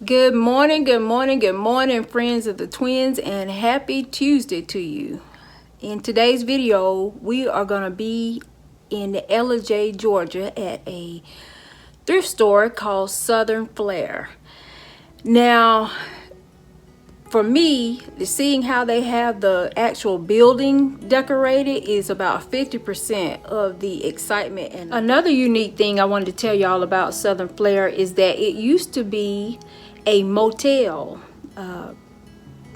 Good morning, good morning, good morning, friends of the twins, and happy Tuesday to you. In today's video, we are going to be in Ellijay, Georgia at a thrift store called Southern Flair. Now, for me, seeing how they have the actual building decorated is about 50% of the excitement. And another unique thing I wanted to tell y'all about Southern Flair is that it used to be a motel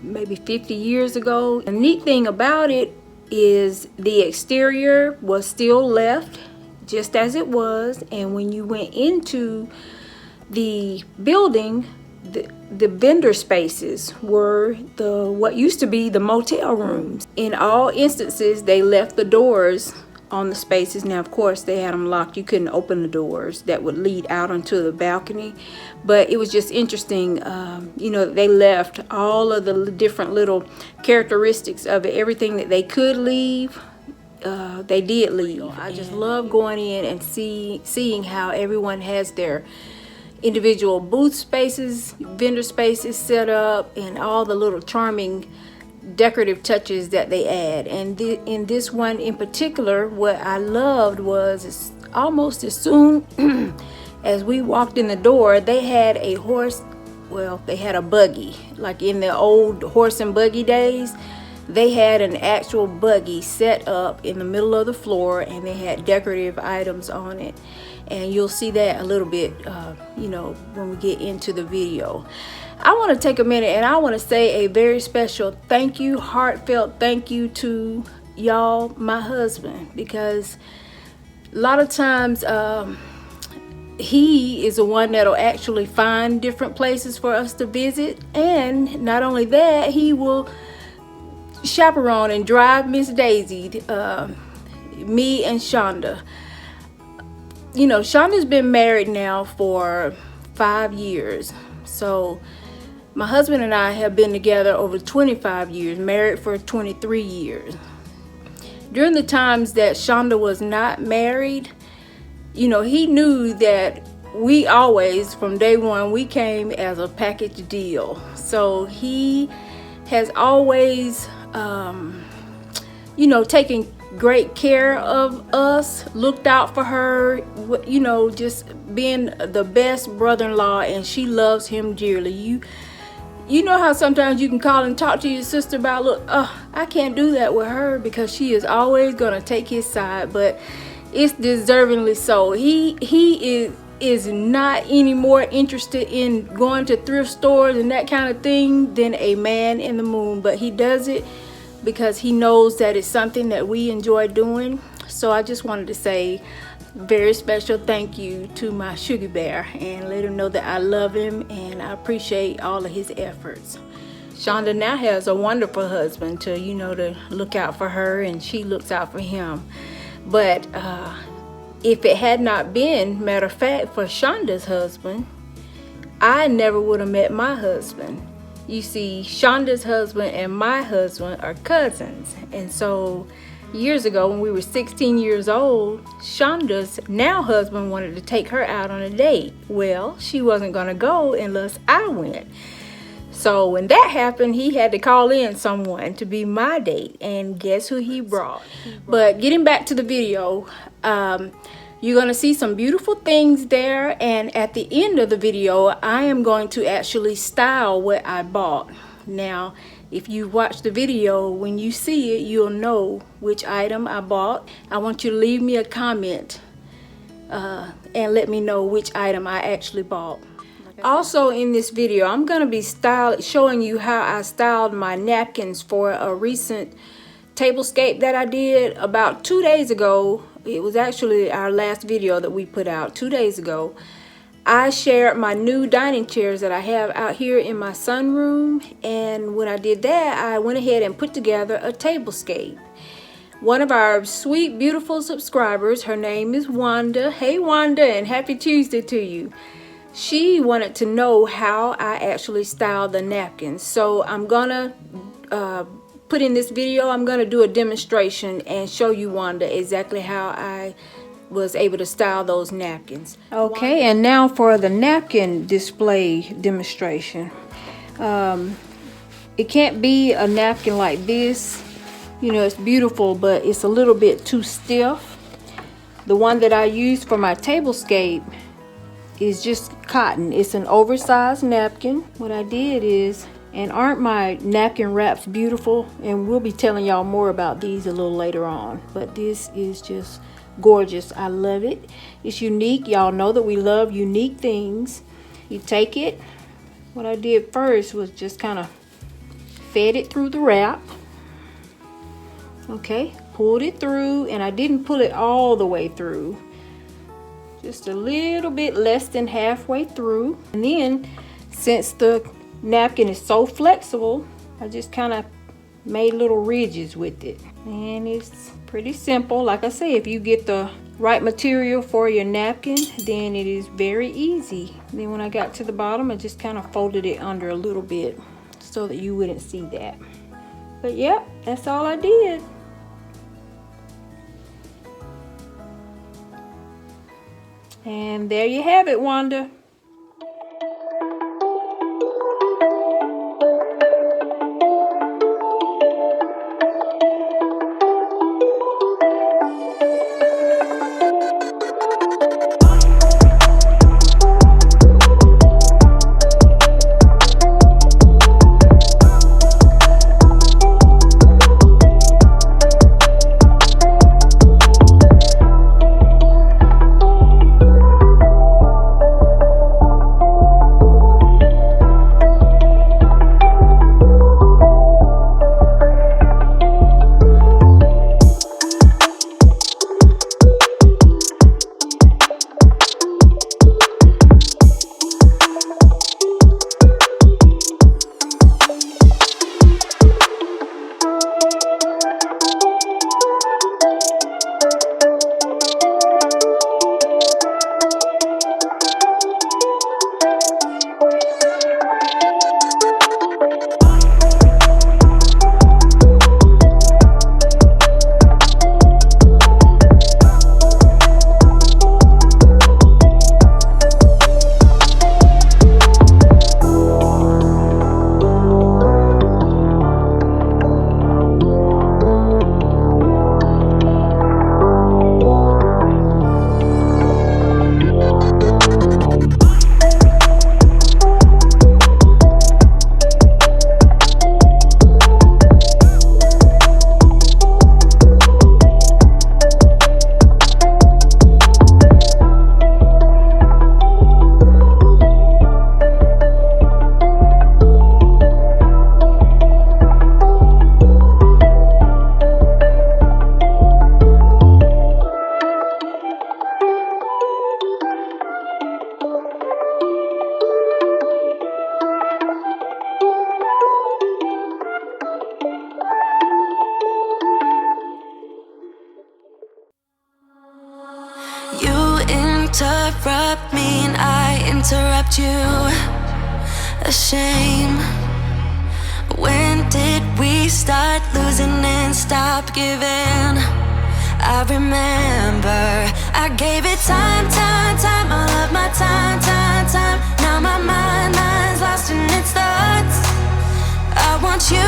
maybe 50 years ago. The neat thing about it is the exterior was still left just as it was, and when you went into the building, the vendor spaces were what used to be the motel rooms. In all instances, they left the doors on the spaces. Now, of course, they had them locked. You couldn't open the doors that would lead out onto the balcony. But it was just interesting, you know, they left all of the different little characteristics of it. Everything that they could leave, they did leave. I just love going in and seeing how everyone has their individual booth spaces, vendor spaces set up, and all the little charming decorative touches that they add. And in this one in particular, what I loved was almost as soon as we walked in the door, they had a horse, well, they had a buggy. Like in the old horse and buggy days, they had an actual buggy set up in the middle of the floor, and they had decorative items on it. And you'll see that a little bit, you know, when we get into the video. I want to take a minute and I want to say a very special thank you, heartfelt thank you to y'all, my husband, because a lot of times he is the one that'll actually find different places for us to visit. And not only that, he will chaperone and drive Miss Daisy, me and Shonda. You know, Shonda's been married now for 5 years. So my husband and I have been together over 25 years, married for 23 years. During the times that Shonda was not married, you know, he knew that we always, from day one, we came as a package deal. So he has always, you know, taken great care of us, looked out for her, you know, just being the best brother-in-law, and she loves him dearly. You know how sometimes you can call and talk to your sister about, look, I can't do that with her, because she is always gonna take his side, but it's deservingly so. He is not any more interested in going to thrift stores and that kind of thing than a man in the moon, but he does it because he knows that it's something that we enjoy doing. So I just wanted to say very special thank you to my sugar bear and let him know that I love him and I appreciate all of his efforts. Shonda now has a wonderful husband to, you know, to look out for her, and she looks out for him. But if it had not been, matter of fact, for Shonda's husband, I never would have met my husband. You see, Shonda's husband and my husband are cousins. And so years ago, when we were 16 years old, Shonda's now husband wanted to take her out on a date. Well, she wasn't going to go unless I went. So when that happened, he had to call in someone to be my date. And guess who he brought? But getting back to the video, you're going to see some beautiful things there, and at the end of the video I am going to actually style what I bought. Now, if you watch the video, when you see it, you'll know which item I bought. I want you to leave me a comment and let me know which item I actually bought. Also in this video, I'm going to be showing you how I styled my napkins for a recent tablescape that I did about 2 days ago. It was actually our last video that we put out 2 days ago. I shared my new dining chairs that I have out here in my sunroom, and when I did that, I went ahead and put together a tablescape. One of our sweet, beautiful subscribers, her name is Wanda. Hey Wanda, and happy Tuesday to you. She wanted to know how I actually styled the napkins. So I'm gonna put in this video, I'm gonna do a demonstration and show you, Wanda, exactly how I was able to style those napkins. Okay, and now for the napkin display demonstration. It can't be a napkin like this. You know, it's beautiful, but it's a little bit too stiff. The one that I used for my tablescape is just cotton. It's an oversized napkin. What I did is, and aren't my napkin wraps beautiful? And we'll be telling y'all more about these a little later on. But this is just gorgeous. I love it. It's unique. Y'all know that we love unique things. You take it. What I did first was just kind of fed it through the wrap. Okay, pulled it through, and I didn't pull it all the way through. Just a little bit less than halfway through. And then, since the napkin is so flexible, I just kind of made little ridges with it. And it's pretty simple. Like I say, if you get the right material for your napkin, then it is very easy. And then when I got to the bottom, I just kind of folded it under a little bit so that you wouldn't see that. But yep, that's all I did. And there you have it, Wanda. interrupt me and I interrupt you. A shame. When did we start losing and stop giving? I remember I gave it time, all of my time. Now my mind's lost in its thoughts. I want you